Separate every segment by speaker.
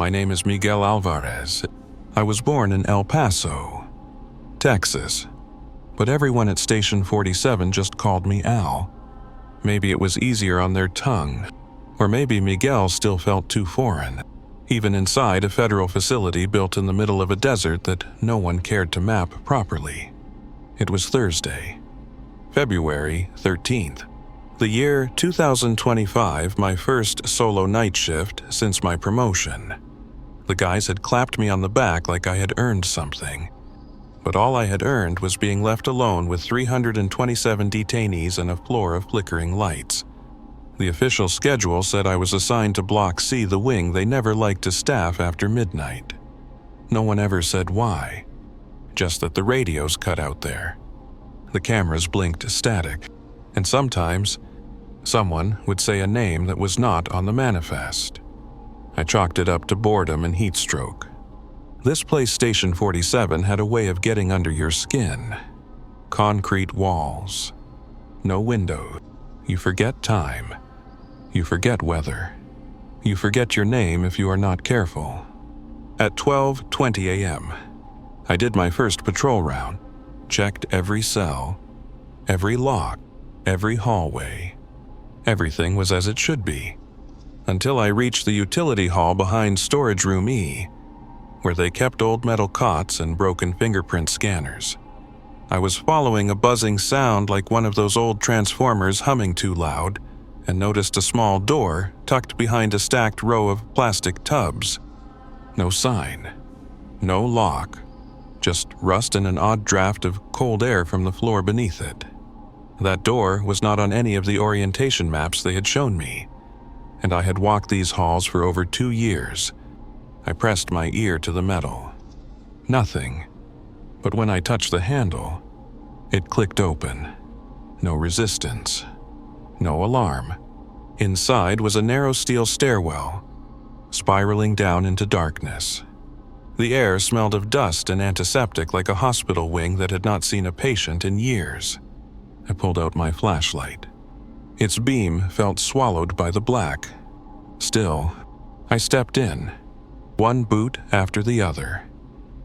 Speaker 1: My name is Miguel Alvarez. I was born in El Paso, Texas, but everyone at Station 47 just called me Al. Maybe it was easier on their tongue, or maybe Miguel still felt too foreign, even inside a federal facility built in the middle of a desert that no one cared to map properly. It was Thursday, February 13th. The year 2025, my first solo night shift since my promotion. The guys had clapped me on the back like I had earned something. But all I had earned was being left alone with 327 detainees and a floor of flickering lights. The official schedule said I was assigned to Block C, the wing they never liked to staff after midnight. No one ever said why, just that the radios cut out there. The cameras blinked static, and sometimes someone would say a name that was not on the manifest. I chalked it up to boredom and heat stroke. This place, Station 47, had a way of getting under your skin. Concrete walls. No windows. You forget time. You forget weather. You forget your name if you are not careful. At 12:20 a.m., I did my first patrol round, checked every cell, every lock, every hallway. Everything was as it should be, until I reached the utility hall behind Storage Room E, where they kept old metal cots and broken fingerprint scanners. I was following a buzzing sound like one of those old transformers humming too loud, and noticed a small door tucked behind a stacked row of plastic tubs. No sign, no lock, just rust and an odd draft of cold air from the floor beneath it. That door was not on any of the orientation maps they had shown me, and I had walked these halls for over 2 years. I pressed my ear to the metal. Nothing. But when I touched the handle, it clicked open. No resistance. No alarm. Inside was a narrow steel stairwell, spiraling down into darkness. The air smelled of dust and antiseptic like a hospital wing that had not seen a patient in years. I pulled out my flashlight. Its beam felt swallowed by the black. Still, I stepped in, one boot after the other,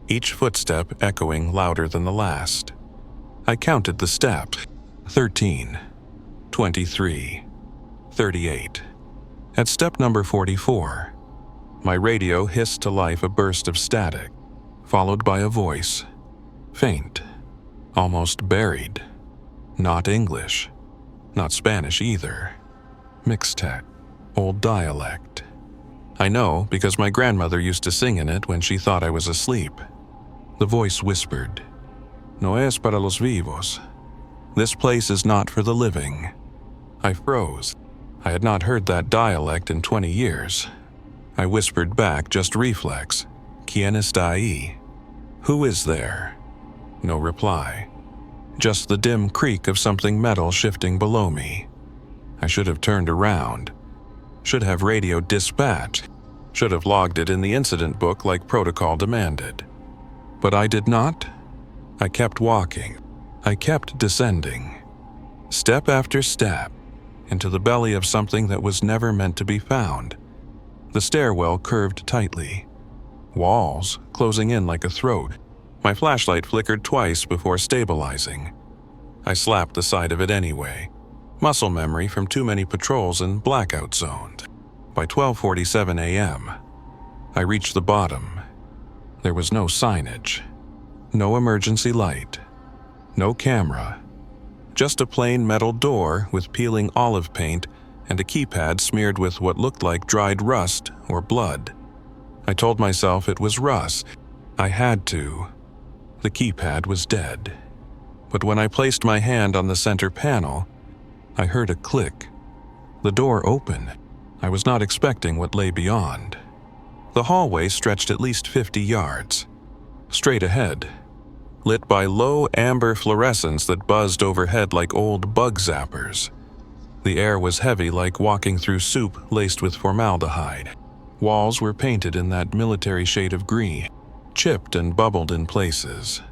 Speaker 1: each footstep echoing louder than the last. I counted the steps: 13, 23, 38. At step number 44, my radio hissed to life a burst of static, followed by a voice, faint, almost buried. Not English, not Spanish either. Mixtec, old dialect. I know because my grandmother used to sing in it when she thought I was asleep. The voice whispered, "No es para los vivos." This place is not for the living. I froze. I had not heard that dialect in 20 years. I whispered back, just reflex, "¿Quién está ahí?" Who is there? No reply. Just the dim creak of something metal shifting below me. I should have turned around. Should have radioed dispatch. Should have logged it in the incident book like protocol demanded. But I did not. I kept walking. I kept descending. Step after step, into the belly of something that was never meant to be found. The stairwell curved tightly. Walls closing in like a throat. My flashlight flickered twice before stabilizing. I slapped the side of it anyway. Muscle memory from too many patrols and blackout zones. By 12:47 a.m., I reached the bottom. There was no signage, no emergency light, no camera, just a plain metal door with peeling olive paint and a keypad smeared with what looked like dried rust or blood. I told myself it was rust. I had to. The keypad was dead. But when I placed my hand on the center panel, I heard a click. The door opened. I was not expecting what lay beyond. The hallway stretched at least 50 yards. Straight ahead, lit by low amber fluorescence that buzzed overhead like old bug zappers. The air was heavy like walking through soup laced with formaldehyde. Walls were painted in that military shade of green, chipped and bubbled in places,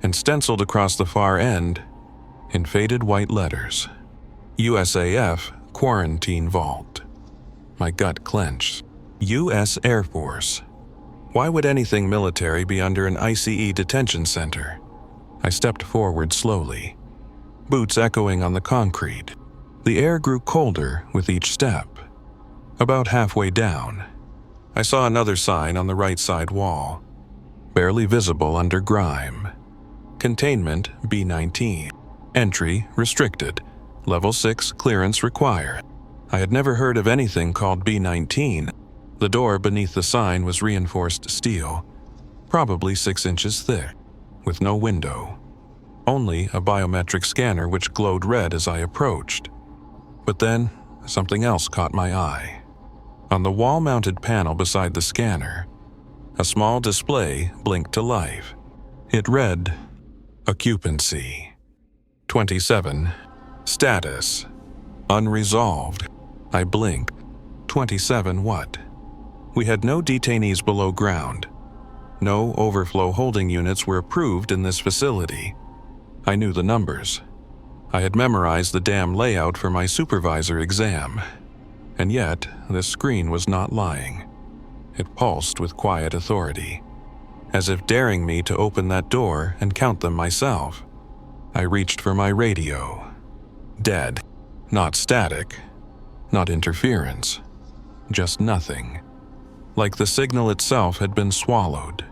Speaker 1: and stenciled across the far end in faded white letters, USAF Quarantine Vault. My gut clenched. U.S. Air Force. Why would anything military be under an ICE detention center? I stepped forward slowly, boots echoing on the concrete. The air grew colder with each step. About halfway down, I saw another sign on the right side wall, barely visible under grime. Containment B-19. Entry restricted. Level 6 clearance required. I had never heard of anything called B-19. The door beneath the sign was reinforced steel, probably 6 inches thick, with no window. Only a biometric scanner which glowed red as I approached. But then, something else caught my eye. On the wall-mounted panel beside the scanner, a small display blinked to life. It read, Occupancy 27. Status Unresolved. I blinked. 27 what? We had no detainees below ground. No overflow holding units were approved in this facility. I knew the numbers. I had memorized the damn layout for my supervisor exam. And yet, this screen was not lying. It pulsed with quiet authority, as if daring me to open that door and count them myself. I reached for my radio. Dead. Not static. Not interference. Just nothing. Like the signal itself had been swallowed.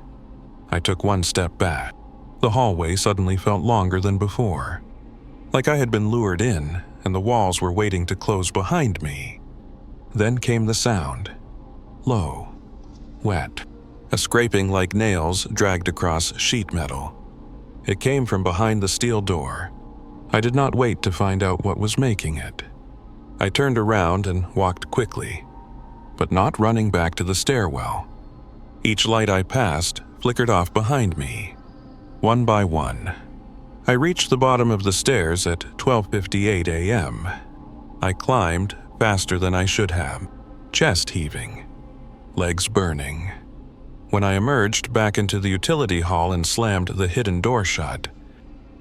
Speaker 1: I took one step back. The hallway suddenly felt longer than before. Like I had been lured in, and the walls were waiting to close behind me. Then came the sound. Low. Wet. A scraping like nails dragged across sheet metal. It came from behind the steel door. I did not wait to find out what was making it. I turned around and walked quickly, but not running back to the stairwell. Each light I passed flickered off behind me, one by one. I reached the bottom of the stairs at 12:58 a.m. I climbed faster than I should have, chest heaving, legs burning. When I emerged back into the utility hall and slammed the hidden door shut,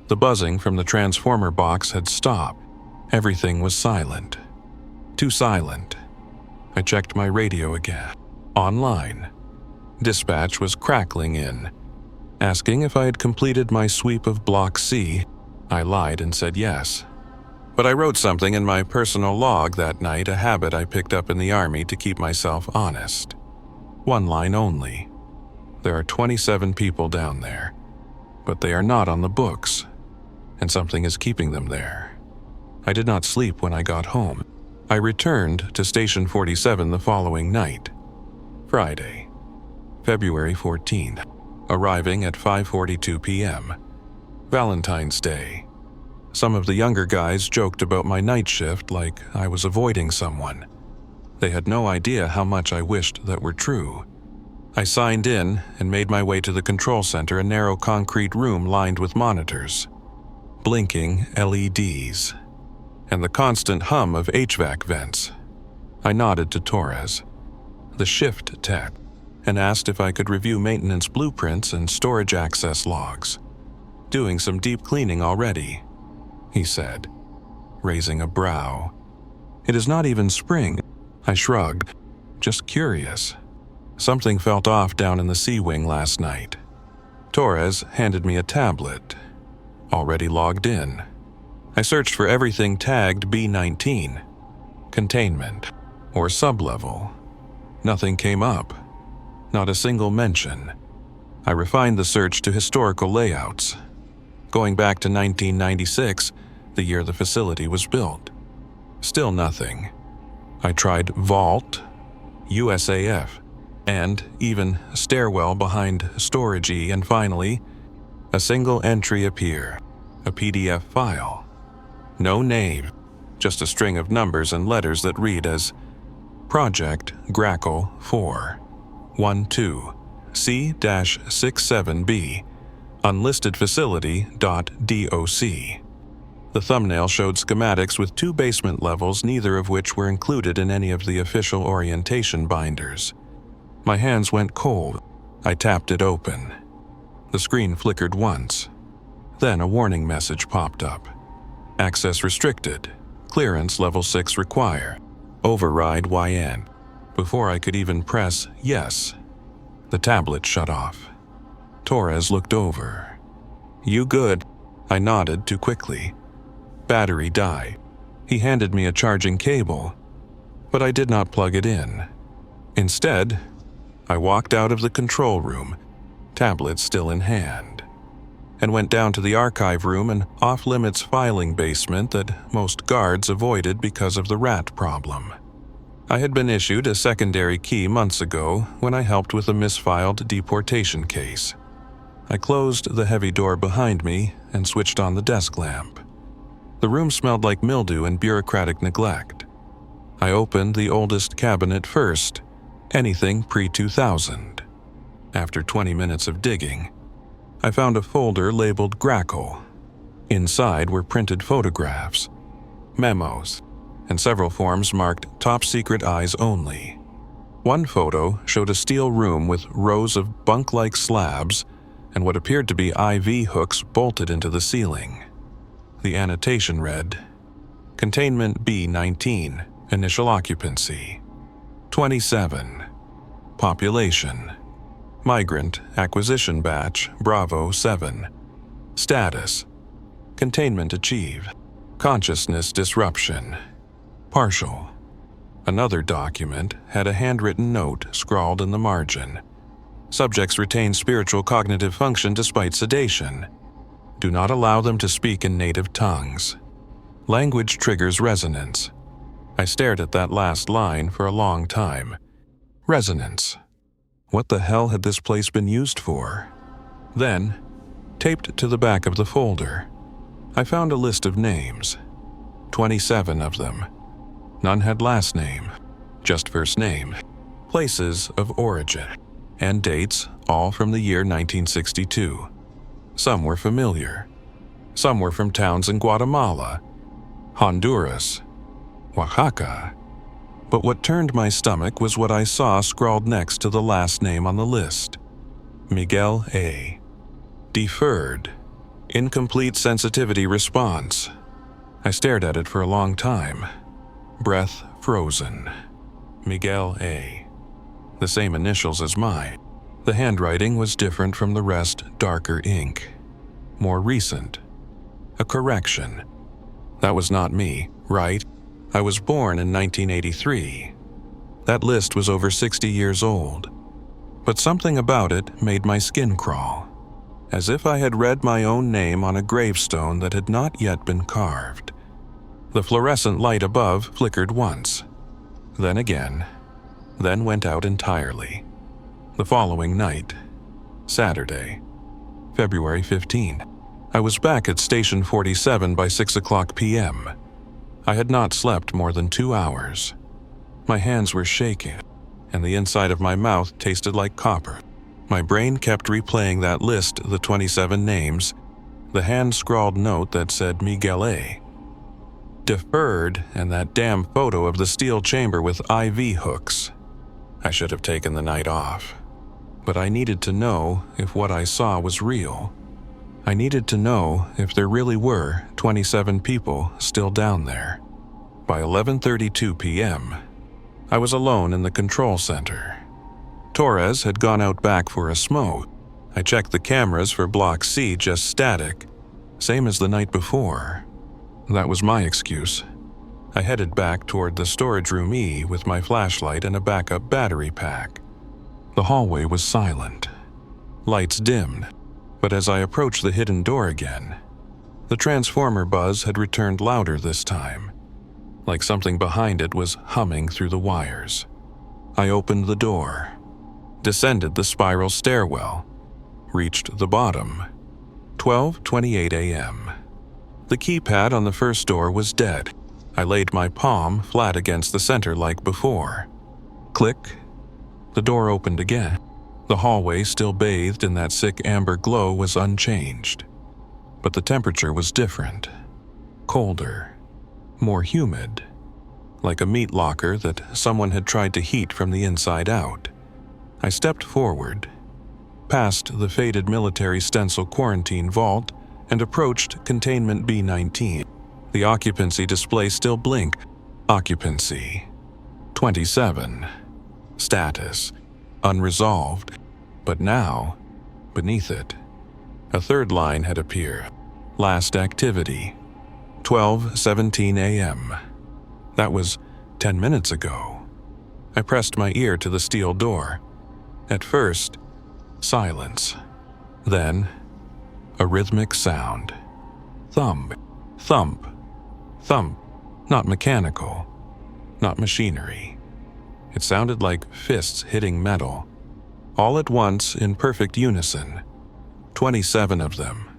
Speaker 1: the buzzing from the transformer box had stopped. Everything was silent. Too silent. I checked my radio again. Online. Dispatch was crackling in, asking if I had completed my sweep of Block C. I lied and said yes. But I wrote something in my personal log that night, a habit I picked up in the Army to keep myself honest. One line only. There are 27 people down there, but they are not on the books, and something is keeping them there. I did not sleep when I got home. I returned to Station 47 the following night, Friday, February 14th, arriving at 5:42 p.m., Valentine's Day. Some of the younger guys joked about my night shift like I was avoiding someone. They had no idea how much I wished that were true. I signed in and made my way to the control center, a narrow concrete room lined with monitors, blinking LEDs, and the constant hum of HVAC vents. I nodded to Torres, the shift tech, and asked if I could review maintenance blueprints and storage access logs. Doing some deep cleaning already, he said, raising a brow. It is not even spring. I shrugged, just curious. Something felt off down in the C-wing last night. Torres handed me a tablet, already logged in. I searched for everything tagged B-19, containment, or sublevel. Nothing came up. Not a single mention. I refined the search to historical layouts, going back to 1996, the year the facility was built. Still nothing. I tried vault, USAF, and even stairwell behind storage E, and finally, a single entry appeared, a PDF file. No name, just a string of numbers and letters that read as Project Grackle 412 C-67B, unlisted facility.doc. The thumbnail showed schematics with 2 basement levels, neither of which were included in any of the official orientation binders. My hands went cold. I tapped it open. The screen flickered once. Then a warning message popped up. Access restricted. Clearance level 6 required. Override YN. Before I could even press yes, the tablet shut off. Torres looked over. "You good?" I nodded too quickly. "Battery died." He handed me a charging cable, but I did not plug it in. Instead, I walked out of the control room, tablet still in hand, and went down to the archive room, an off-limits filing basement that most guards avoided because of the rat problem. I had been issued a secondary key months ago when I helped with a misfiled deportation case. I closed the heavy door behind me and switched on the desk lamp. The room smelled like mildew and bureaucratic neglect. I opened the oldest cabinet first, anything pre-2000. After 20 minutes of digging, I found a folder labeled Grackle. Inside were printed photographs, memos, and several forms marked Top Secret Eyes Only. One photo showed a steel room with rows of bunk-like slabs and what appeared to be IV hooks bolted into the ceiling. The annotation read, "Containment B19, initial occupancy. 27. Population. Migrant Acquisition Batch Bravo 7. Status. Containment achieved. Consciousness disruption. Partial." Another document had a handwritten note scrawled in the margin. "Subjects retain spiritual cognitive function despite sedation. Do not allow them to speak in native tongues. Language triggers resonance." I stared at that last line for a long time. Resonance. What the hell had this place been used for? Then, taped to the back of the folder, I found a list of names. 27 of them. None had last name, just first name. Places of origin, and dates all from the year 1962. Some were familiar. Some were from towns in Guatemala, Honduras, Oaxaca. But what turned my stomach was what I saw scrawled next to the last name on the list. Miguel A. Deferred. Incomplete sensitivity response. I stared at it for a long time. Breath frozen. Miguel A. The same initials as mine. The handwriting was different from the rest, darker ink. More recent. A correction. That was not me, right? I was born in 1983. That list was over 60 years old. But something about it made my skin crawl, as if I had read my own name on a gravestone that had not yet been carved. The fluorescent light above flickered once, then again, then went out entirely. The following night, Saturday, February 15, I was back at Station 47 by 6:00 p.m. I had not slept more than 2 hours. My hands were shaking, and the inside of my mouth tasted like copper. My brain kept replaying that list, the 27 names, the hand-scrawled note that said Miguel A. Deferred, and that damn photo of the steel chamber with IV hooks. I should have taken the night off. But I needed to know if what I saw was real. I needed to know if there really were 27 people still down there. By 11:32 p.m., I was alone in the control center. Torres had gone out back for a smoke. I checked the cameras for Block C, just static, same as the night before. That was my excuse. I headed back toward the storage room E with my flashlight and a backup battery pack. The hallway was silent. Lights dimmed, but as I approached the hidden door again, the transformer buzz had returned louder this time, like something behind it was humming through the wires. I opened the door, descended the spiral stairwell, reached the bottom. 12:28 a.m. The keypad on the first door was dead. I laid my palm flat against the center like before. Click. The door opened again. The hallway, still bathed in that sick amber glow, was unchanged. But the temperature was different. Colder. More humid. Like a meat locker that someone had tried to heat from the inside out. I stepped forward, past the faded military stencil quarantine vault, and approached containment B19. The occupancy display still blinked. Occupancy. 27. status, unresolved, but now, beneath it, a third line had appeared. Last activity, 12:17 a.m. That was 10 minutes ago. I pressed my ear to the steel door. At first, silence. Then, a rhythmic sound. Thump, thump, thump. Not mechanical, not machinery. It sounded like fists hitting metal, all at once in perfect unison. 27 of them.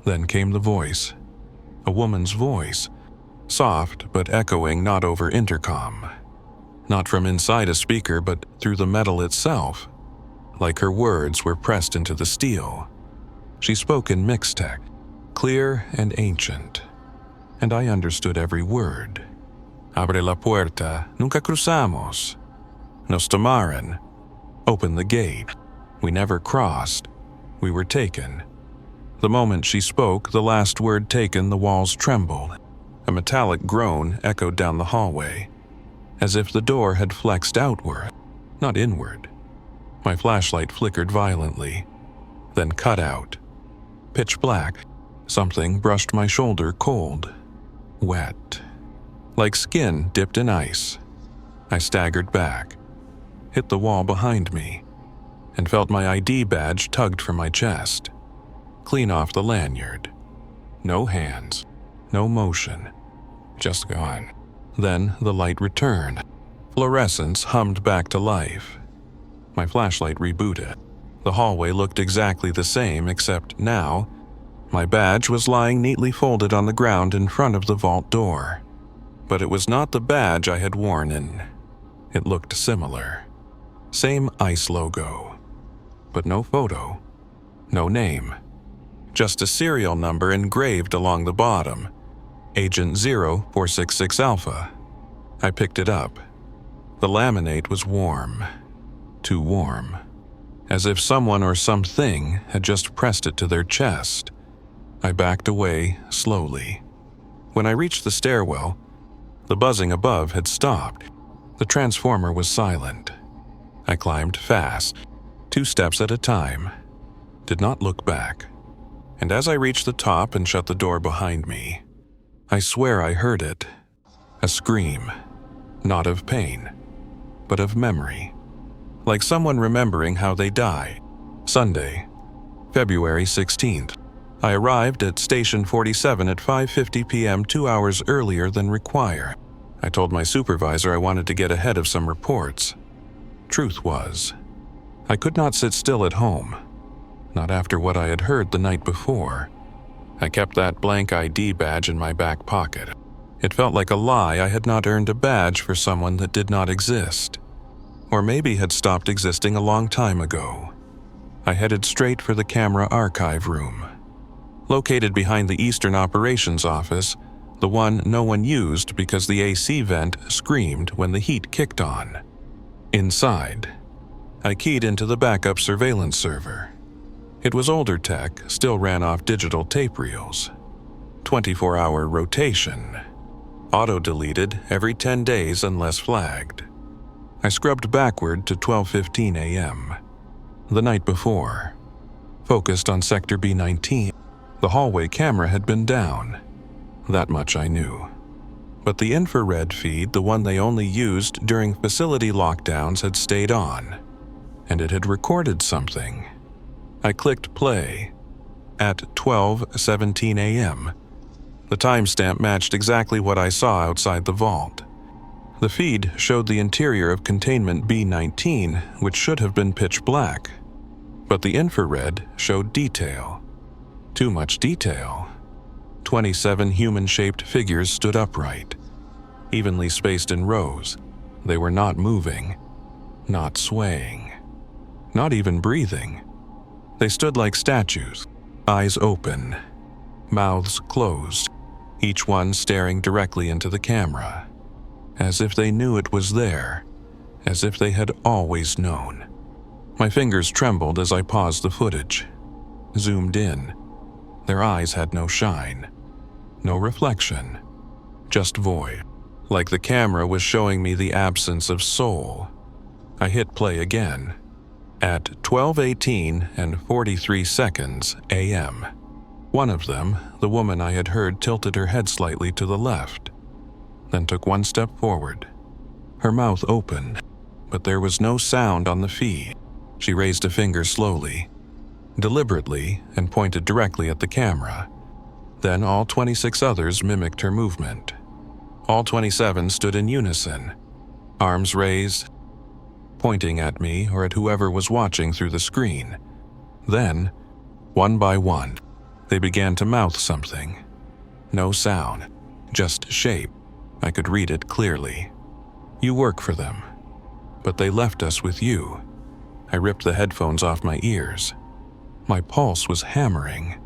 Speaker 1: Then came the voice. A woman's voice, soft but echoing, not over intercom. Not from inside a speaker, but through the metal itself, like her words were pressed into the steel. She spoke in Mixtec, clear and ancient, and I understood every word. Abre la puerta, nunca cruzamos. Nos tomaron. Open the gate. We never crossed. We were taken. The moment she spoke, the last word taken, the walls trembled. A metallic groan echoed down the hallway, as if the door had flexed outward, not inward. My flashlight flickered violently, then cut out. Pitch black. Something brushed my shoulder cold, wet, like skin dipped in ice. I staggered back, hit the wall behind me, and felt my ID badge tugged from my chest, clean off the lanyard. No hands, no motion, just gone. Then the light returned. Fluorescence hummed back to life. My flashlight rebooted. The hallway looked exactly the same, except now, my badge was lying neatly folded on the ground in front of the vault door. But it was not the badge I had worn in. It looked similar. Same ICE logo. But no photo. No name. Just a serial number engraved along the bottom. Agent 0466 Alpha. I picked it up. The laminate was warm. Too warm. As if someone or something had just pressed it to their chest. I backed away slowly. When I reached the stairwell, the buzzing above had stopped. The transformer was silent. I climbed fast, 2 steps at a time. Did not look back. And as I reached the top and shut the door behind me, I swear I heard it. A scream. Not of pain, but of memory. Like someone remembering how they died. Sunday, February 16th. I arrived at Station 47 at 5:50 p.m. 2 hours earlier than required. I told my supervisor I wanted to get ahead of some reports. Truth was, I could not sit still at home. Not after what I had heard the night before. I kept that blank ID badge in my back pocket. It felt like a lie I had not earned a badge for someone that did not exist. Or maybe had stopped existing a long time ago. I headed straight for the camera archive room. Located behind the Eastern Operations Office, the one no one used because the AC vent screamed when the heat kicked on. Inside, I keyed into the backup surveillance server. It was older tech, still ran off digital tape reels. 24-hour rotation. Auto-deleted every 10 days unless flagged. I scrubbed backward to 12:15 a.m. The night before. Focused on Sector B19. The hallway camera had been down. That much I knew. But the infrared feed, the one they only used during facility lockdowns, had stayed on. And it had recorded something. I clicked play. At 12:17 a.m. The timestamp matched exactly what I saw outside the vault. The feed showed the interior of containment B19, which should have been pitch black. But the infrared showed detail. Too much detail. 27 human-shaped figures stood upright, evenly spaced in rows. They were not moving, not swaying, not even breathing. They stood like statues, eyes open, mouths closed, each one staring directly into the camera, as if they knew it was there, as if they had always known. My fingers trembled as I paused the footage, zoomed in. Their eyes had no shine, no reflection, just void, like the camera was showing me the absence of soul. I hit play again. At 12:18 and 43 seconds a.m. One of them, the woman I had heard, tilted her head slightly to the left, then took one step forward. Her mouth opened, but there was no sound on the feed. She raised a finger slowly, deliberately, and pointed directly at the camera. Then all 26 others mimicked her movement. All 27 stood in unison, arms raised, pointing at me or at whoever was watching through the screen. Then, one by one, they began to mouth something. No sound, just shape. I could read it clearly. You work for them, but they left us with you. I ripped the headphones off my ears. My pulse was hammering.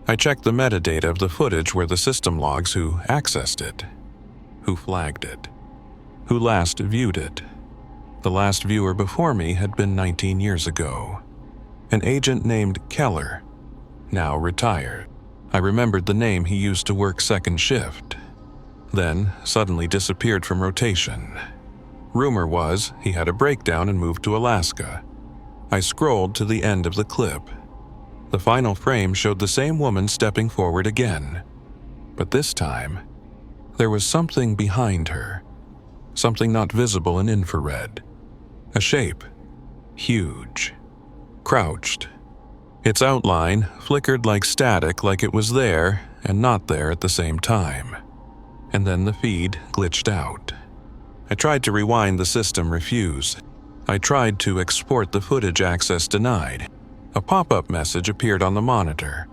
Speaker 1: I checked the metadata of the footage where the system logs who accessed it, who flagged it, who last viewed it. The last viewer before me had been 19 years ago. An agent named Keller, now retired. I remembered the name he used to work second shift, then suddenly disappeared from rotation. Rumor was he had a breakdown and moved to Alaska. I scrolled to the end of the clip. The final frame showed the same woman stepping forward again, but this time, there was something behind her, something not visible in infrared. A shape, huge, crouched. Its outline flickered like static, like it was there and not there at the same time. And then the feed glitched out. I tried to rewind, the system refused. I tried to export the footage, access denied. A pop-up message appeared on the monitor.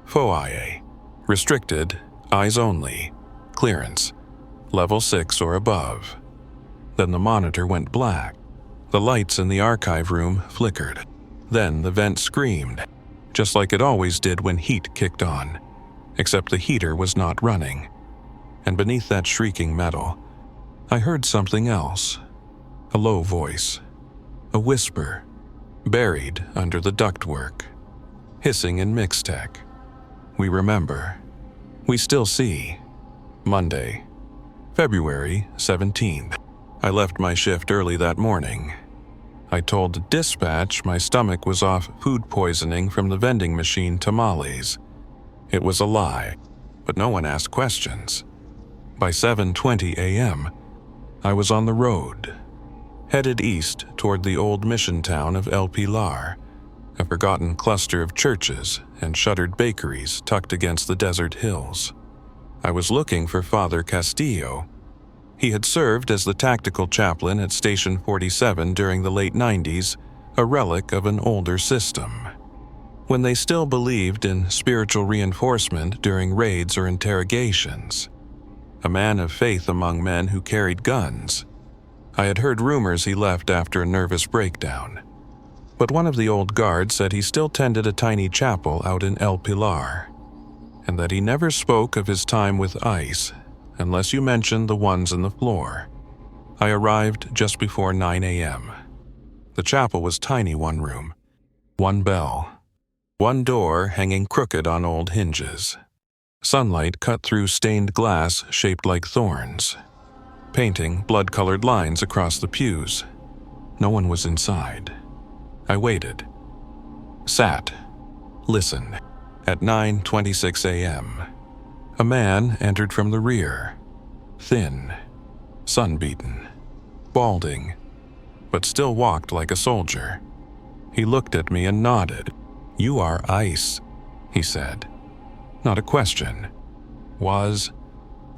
Speaker 1: FOIA, restricted, eyes only, clearance, level 6 or above. Then the monitor went black. The lights in the archive room flickered. Then the vent screamed, just like it always did when heat kicked on, except the heater was not running. And beneath that shrieking metal, I heard something else. A low voice, a whisper, buried under the ductwork, hissing in Mixtec. We remember. We still see. Monday, February 17th. I left my shift early that morning. I told dispatch my stomach was off food poisoning from the vending machine tamales. It was a lie, but no one asked questions. By 7:20 a.m., I was on the road, headed east toward the old mission town of El Pilar, a forgotten cluster of churches and shuttered bakeries tucked against the desert hills. I was looking for Father Castillo. He had served as the tactical chaplain at Station 47 during the late 90s, a relic of an older system, when they still believed in spiritual reinforcement during raids or interrogations. A man of faith among men who carried guns. I had heard rumors he left after a nervous breakdown, but one of the old guards said he still tended a tiny chapel out in El Pilar, and that he never spoke of his time with ICE unless you mentioned the ones in the floor. I arrived just before 9 a.m. The chapel was tiny, one room, one bell, one door hanging crooked on old hinges. Sunlight cut through stained glass shaped like thorns, painting blood-colored lines across the pews. No one was inside. I waited, sat, listened. At 9:26 a.m., a man entered from the rear, thin, sunbeaten, balding, but still walked like a soldier. He looked at me and nodded. "You are ICE," he said. Not a question. "Was,"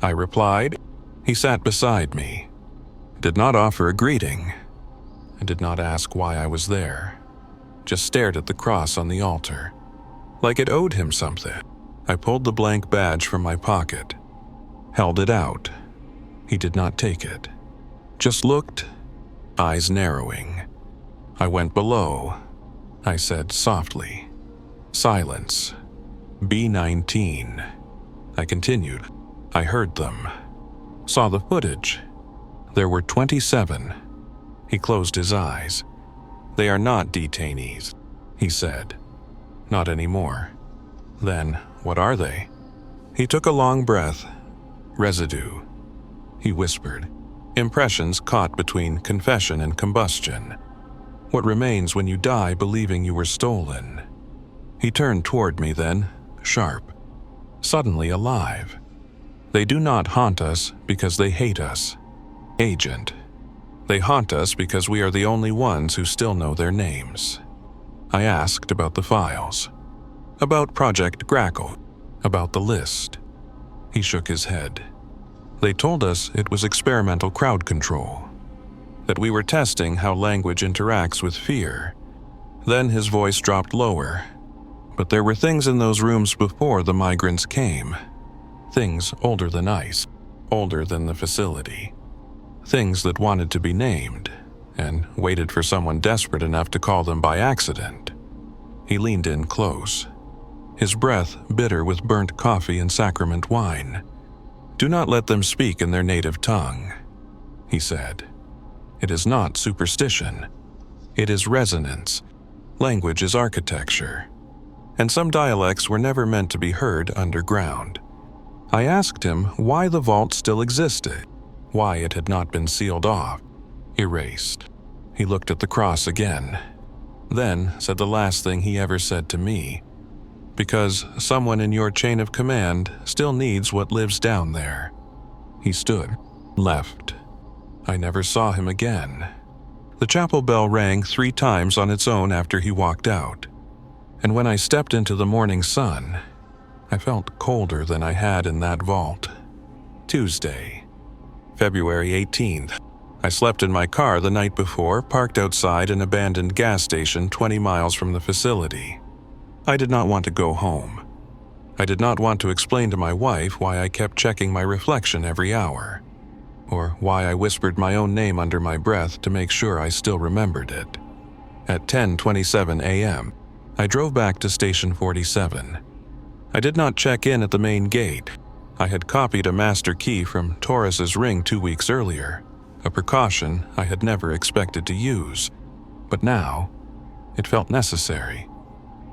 Speaker 1: I replied. He sat beside me, did not offer a greeting, and did not ask why I was there, just stared at the cross on the altar, like it owed him something. I pulled the blank badge from my pocket, held it out. He did not take it, just looked, eyes narrowing. I went below. I said softly, "Silence. B19. I continued. I heard them. Saw the footage. There were 27. He closed his eyes. "They are not detainees," he said. "Not anymore." "Then, what are they?" He took a long breath. "Residue," he whispered. Impressions caught between confession and combustion. What remains when you die believing you were stolen? He turned toward me then, sharp, suddenly alive. They do not haunt us because they hate us. Agent. They haunt us because we are the only ones who still know their names. I asked about the files, about Project Grackle, about the list. He shook his head. They told us it was experimental crowd control, that we were testing how language interacts with fear. Then his voice dropped lower. But there were things in those rooms before the migrants came. Things older than ICE, older than the facility. Things that wanted to be named, and waited for someone desperate enough to call them by accident. He leaned in close, his breath bitter with burnt coffee and sacrament wine. Do not let them speak in their native tongue, he said. It is not superstition. It is resonance. Language is architecture. And some dialects were never meant to be heard underground. I asked him why the vault still existed, why it had not been sealed off, erased. He looked at the cross again, then said the last thing he ever said to me. Because someone in your chain of command still needs what lives down there. He stood, left. I never saw him again. The chapel bell rang 3 times on its own after he walked out. And when I stepped into the morning sun, I felt colder than I had in that vault. Tuesday, February 18th. I slept in my car the night before, parked outside an abandoned gas station 20 miles from the facility. I did not want to go home. I did not want to explain to my wife why I kept checking my reflection every hour, or why I whispered my own name under my breath to make sure I still remembered it. At 10:27 a.m., I drove back to Station 47. I did not check in at the main gate. I had copied a master key from Taurus's ring 2 weeks earlier, a precaution I had never expected to use. But now, it felt necessary.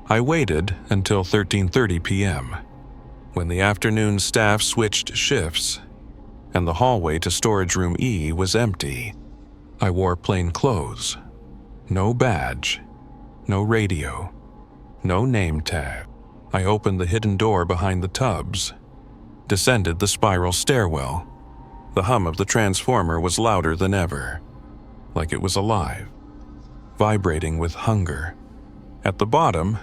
Speaker 1: I waited until 13:30 p.m., when the afternoon staff switched shifts, and the hallway to storage room E was empty. I wore plain clothes. No badge. No radio. No name tag. I opened the hidden door behind the tubs, descended the spiral stairwell. The hum of the transformer was louder than ever, like it was alive, vibrating with hunger. At the bottom,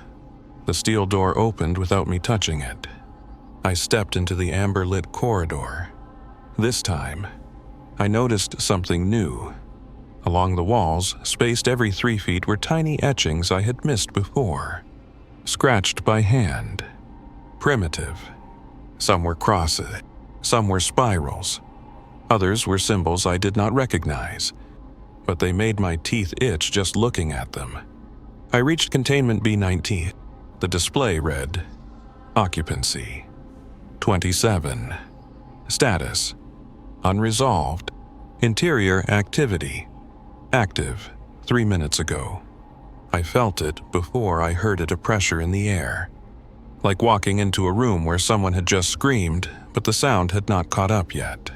Speaker 1: the steel door opened without me touching it. I stepped into the amber-lit corridor. This time, I noticed something new. Along the walls, spaced every 3 feet, were tiny etchings I had missed before, scratched by hand. Primitive. Some were crosses, some were spirals. Others were symbols I did not recognize, but they made my teeth itch just looking at them. I reached containment B19. The display read, Occupancy 27. Status, Unresolved. Interior activity, active 3 minutes ago. I felt it before I heard it, a pressure in the air, like walking into a room where someone had just screamed, but the sound had not caught up yet.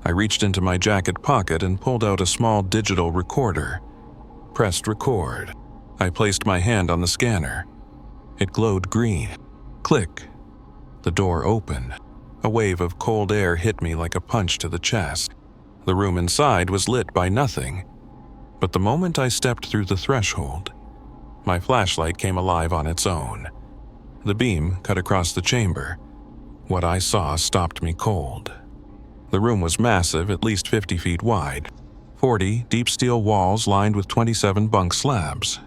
Speaker 1: I reached into my jacket pocket and pulled out a small digital recorder. Pressed record. I placed my hand on the scanner. It glowed green. Click. The door opened. A wave of cold air hit me like a punch to the chest. The room inside was lit by nothing. But the moment I stepped through the threshold, my flashlight came alive on its own. The beam cut across the chamber. What I saw stopped me cold. The room was massive, at least 50 feet wide. 40 deep steel walls lined with 27 bunk slabs,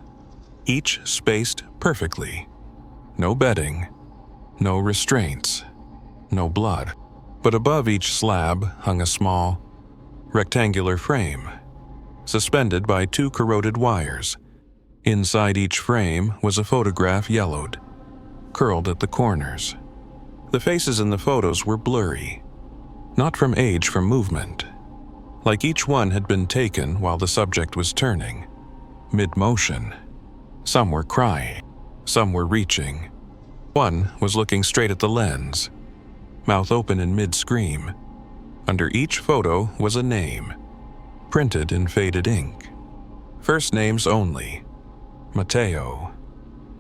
Speaker 1: each spaced perfectly. No bedding, no restraints, no blood. But above each slab hung a small, rectangular frame, suspended by 2 corroded wires. Inside each frame was a photograph, yellowed, curled at the corners. The faces in the photos were blurry, not from age, from movement, like each one had been taken while the subject was turning, mid-motion. Some were crying, some were reaching. One was looking straight at the lens, mouth open in mid-scream. Under each photo was a name, printed in faded ink. First names only: Mateo,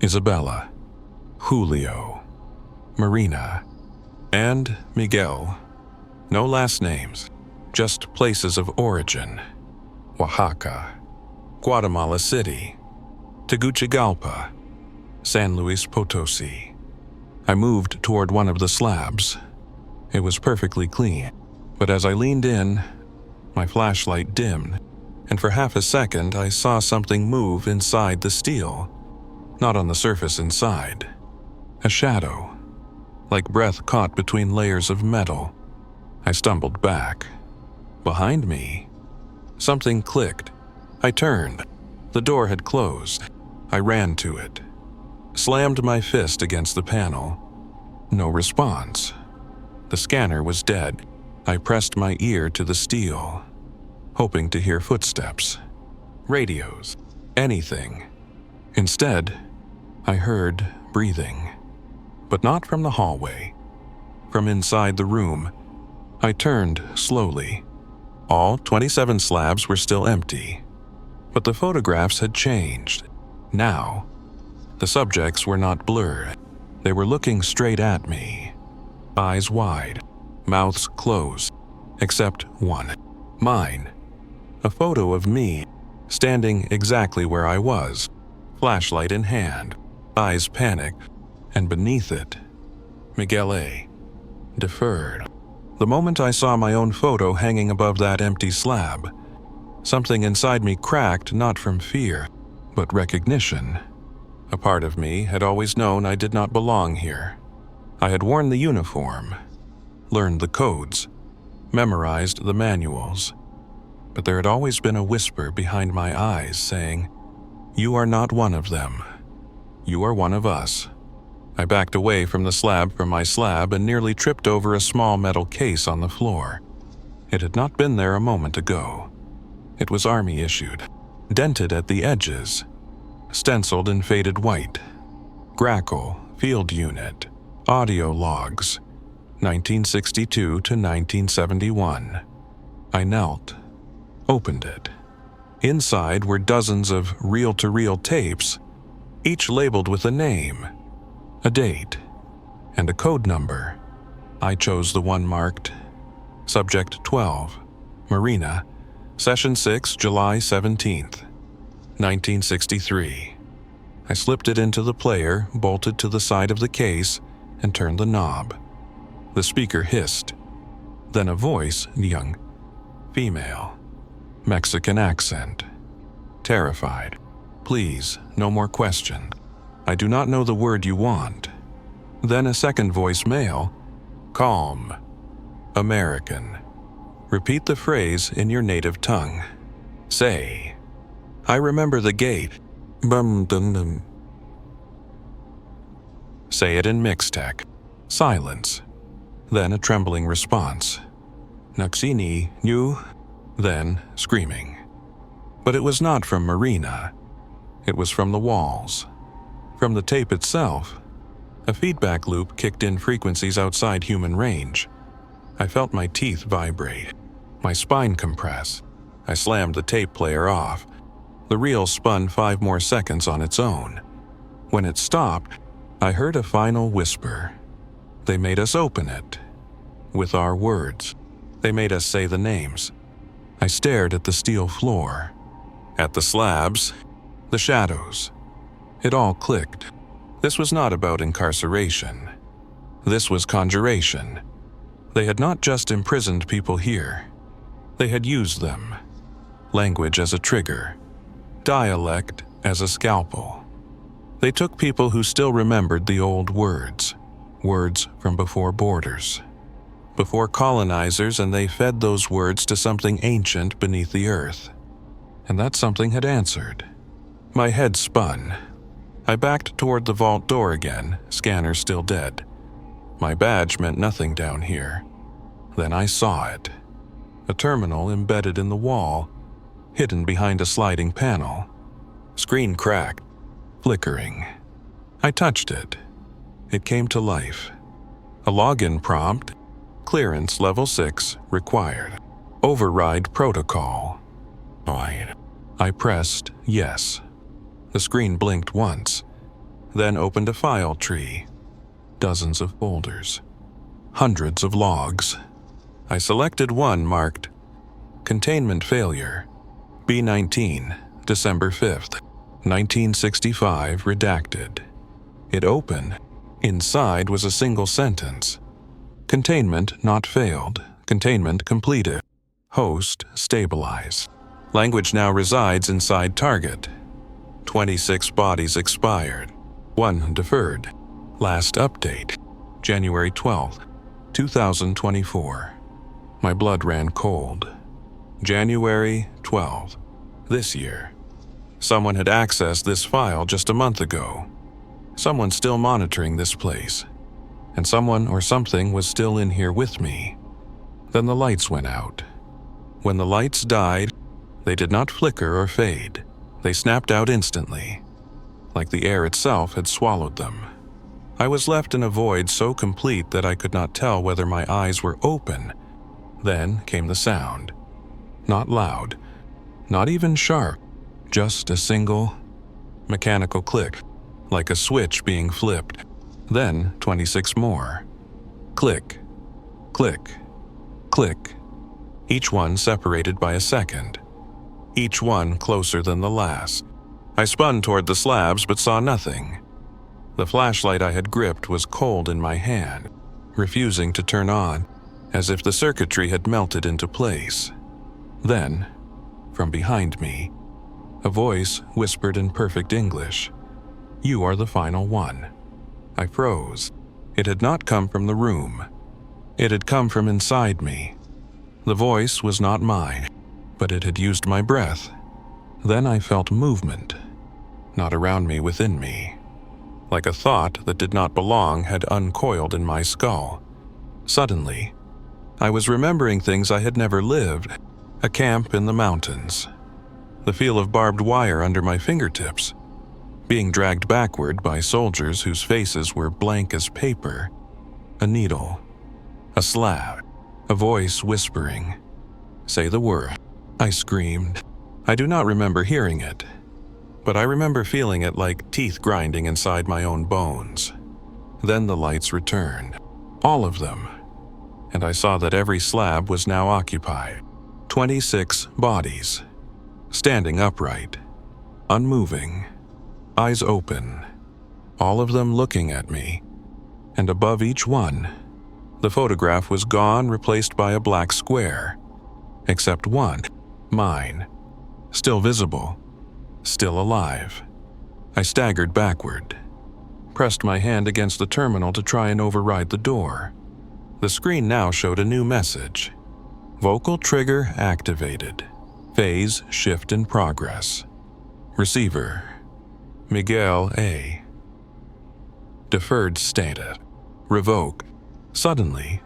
Speaker 1: Isabella, Julio, Marina, and Miguel. No last names, just places of origin: Oaxaca, Guatemala City, Tegucigalpa, San Luis Potosi. I moved toward one of the slabs. It was perfectly clean, but as I leaned in, my flashlight dimmed, and for half a second I saw something move inside the steel, not on the surface inside. A shadow, like breath caught between layers of metal. I stumbled back. Behind me, something clicked. I turned. The door had closed. I ran to it, slammed my fist against the panel. No response. The scanner was dead. I pressed my ear to the steel, hoping to hear footsteps, radios, anything. Instead, I heard breathing, but not from the hallway, from inside the room. I turned slowly. All 27 slabs were still empty, but the photographs had changed. Now, the subjects were not blurred. They were looking straight at me, eyes wide, mouths closed, except one, mine. A photo of me, standing exactly where I was, flashlight in hand, eyes panicked, and beneath it, Miguel A. Deferred. The moment I saw my own photo hanging above that empty slab, something inside me cracked, not from fear, but recognition. A part of me had always known I did not belong here. I had worn the uniform, learned the codes, memorized the manuals, but there had always been a whisper behind my eyes saying, "You are not one of them. You are one of us." I backed away from my slab and nearly tripped over a small metal case on the floor. It had not been there a moment ago. It was Army issued, dented at the edges, stenciled in faded white. Grackle, Field Unit, Audio Logs, 1962 to 1971. I knelt, opened it. Inside were dozens of reel-to-reel tapes, each labeled with a name, a date, and a code number. I chose the one marked Subject 12, Marina, Session 6, July 17th, 1963. I slipped it into the player, bolted to the side of the case, and turned the knob. The speaker hissed. Then a voice, young, female, Mexican accent. Terrified. "Please, no more questions. I do not know the word you want." Then a second voice, male, calm, American. "Repeat the phrase in your native tongue. Say, I remember the gate. Bum dum dum." Say it in Mixtec. Silence. Then a trembling response. "Naxini, you?" Then screaming. But it was not from Marina. It was from the walls. From the tape itself. A feedback loop kicked in frequencies outside human range. I felt my teeth vibrate, my spine compress. I slammed the tape player off. The reel spun 5 more seconds on its own. When it stopped, I heard a final whisper. They made us open it. With our words. They made us say the names. I stared at the steel floor, at the slabs, the shadows. It all clicked. This was not about incarceration. This was conjuration. They had not just imprisoned people here. They had used them. Language as a trigger. Dialect as a scalpel. They took people who still remembered the old words. Words from before borders. Before colonizers, and they fed those words to something ancient beneath the earth. And that something had answered. My head spun. I backed toward the vault door again, scanner still dead. My badge meant nothing down here. Then I saw it. A terminal embedded in the wall, hidden behind a sliding panel. Screen cracked, flickering. I touched it. It came to life. A login prompt, Clearance Level 6 required. Override protocol. I pressed yes. The screen blinked once, then opened a file tree. Dozens of folders. Hundreds of logs. I selected one marked Containment Failure. B-19, December 5th, 1965, redacted. It opened. Inside was a single sentence. Containment not failed. Containment completed. Host stabilized. Language now resides inside target. 26 bodies expired. 1 deferred. Last update, January 12th, 2024. My blood ran cold. January 12th, this year. Someone had accessed this file just a month ago. Someone still monitoring this place. And someone or something was still in here with me. Then the lights went out. When the lights died, they did not flicker or fade. They snapped out instantly, like the air itself had swallowed them. I was left in a void so complete that I could not tell whether my eyes were open. Then came the sound. Not loud, not even sharp, just a single mechanical click, like a switch being flipped. Then 26 more. Click, click, click. Each one separated by a second. Each one closer than the last. I spun toward the slabs but saw nothing. The flashlight I had gripped was cold in my hand, refusing to turn on, as if the circuitry had melted into place. Then, from behind me, a voice whispered in perfect English, "You are the final one." I froze. It had not come from the room. It had come from inside me. The voice was not mine, but it had used my breath. Then I felt movement, not around me, within me. Like a thought that did not belong had uncoiled in my skull. Suddenly, I was remembering things I had never lived. A camp in the mountains. The feel of barbed wire under my fingertips. Being dragged backward by soldiers whose faces were blank as paper. A needle. A slab. A voice whispering, "Say the word." I screamed. I do not remember hearing it, but I remember feeling it like teeth grinding inside my own bones. Then the lights returned. All of them. And I saw that every slab was now occupied. 26 bodies. Standing upright. Unmoving. Eyes open. All of them looking at me. And above each one, the photograph was gone, replaced by a black square. Except one. Mine. Still visible. Still alive. I staggered backward. Pressed my hand against the terminal to try and override the door. The screen now showed a new message. Vocal trigger activated. Phase shift in progress. Receiver. Miguel A. Deferred status. Revoke. Suddenly,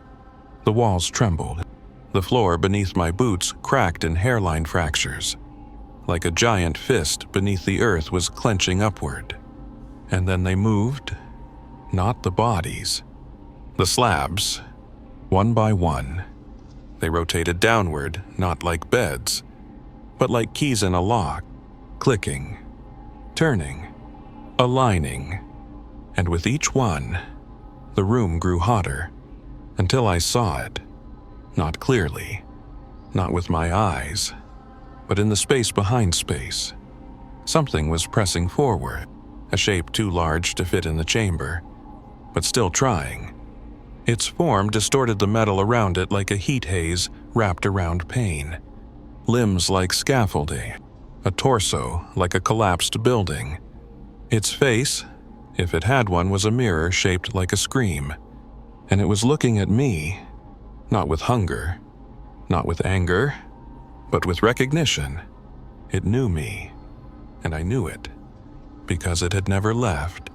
Speaker 1: the walls trembled. The floor beneath my boots cracked in hairline fractures. Like a giant fist beneath the earth was clenching upward. And then they moved. Not the bodies. The slabs. One by one. They rotated downward, not like beds, but like keys in a lock, clicking, turning, aligning. And with each one, the room grew hotter, until I saw it. Not clearly, not with my eyes, but in the space behind space. Something was pressing forward, a shape too large to fit in the chamber, but still trying. Its form distorted the metal around it like a heat haze wrapped around pain. Limbs like scaffolding, a torso like a collapsed building. Its face, if it had one, was a mirror shaped like a scream, and it was looking at me, not with hunger, not with anger, but with recognition. It knew me, and I knew it, because it had never left.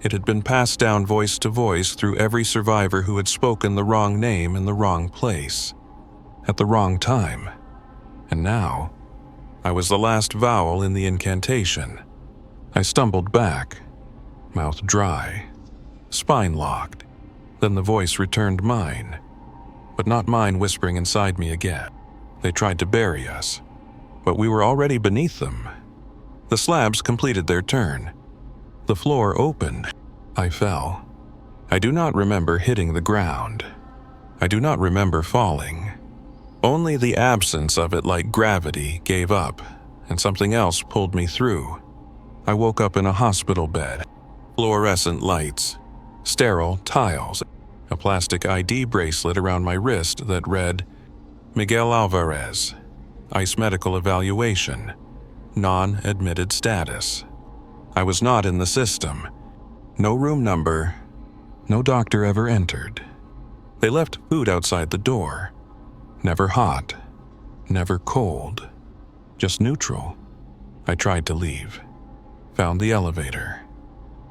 Speaker 1: It had been passed down voice to voice through every survivor who had spoken the wrong name in the wrong place, at the wrong time. And now, I was the last vowel in the incantation. I stumbled back, mouth dry, spine locked. Then the voice returned mine. but not mine whispering inside me again. They tried to bury us, but we were already beneath them. The slabs completed their turn. The floor opened. I fell. I do not remember hitting the ground. I do not remember falling. Only the absence of it, like gravity, gave up, and something else pulled me through. I woke up in a hospital bed. Fluorescent lights, sterile tiles, a plastic ID bracelet around my wrist that read, Miguel Alvarez, ICE medical evaluation, non-admitted status. I was not in the system. No room number. No doctor ever entered. They left food outside the door. Never hot. Never cold. Just neutral. I tried to leave. Found the elevator.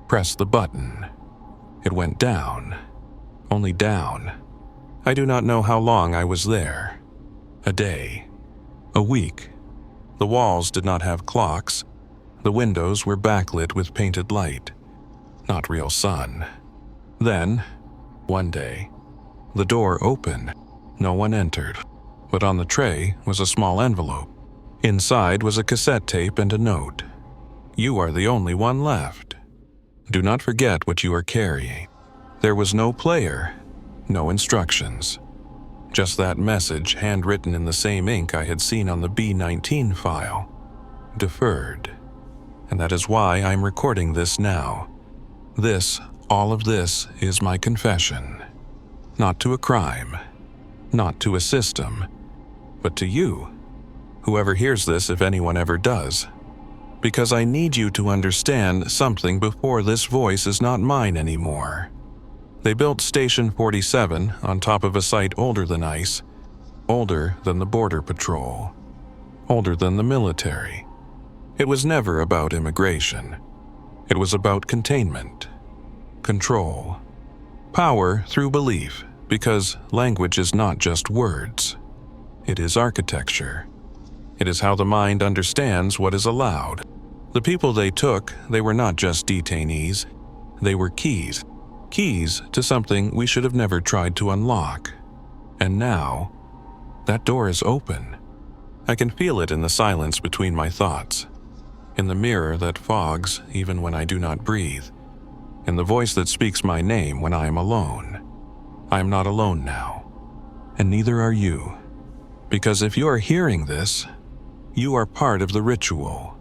Speaker 1: Pressed the button. It went down. Only down. I do not know how long I was there. A day. A week. The walls did not have clocks. The windows were backlit with painted light. Not real sun. Then, one day, the door opened. No one entered, but on the tray was a small envelope. Inside was a cassette tape and a note. You are the only one left. Do not forget what you are carrying. There was no player, no instructions. Just that message handwritten in the same ink I had seen on the B-19 file. Deferred. And that is why I'm recording this now. All of this is my confession. Not to a crime, not to a system, but to you, whoever hears this if anyone ever does. Because I need you to understand something before this voice is not mine anymore. They built Station 47 on top of a site older than ICE, older than the Border Patrol, older than the military. It was never about immigration. It was about containment, control, power through belief, because language is not just words. It is architecture. It is how the mind understands what is allowed. The people they took, they were not just detainees. They were keys. Keys to something we should have never tried to unlock. And now, that door is open. I can feel it in the silence between my thoughts, in the mirror that fogs even when I do not breathe, in the voice that speaks my name when I am alone. I am not alone now, and neither are you. Because if you are hearing this, you are part of the ritual.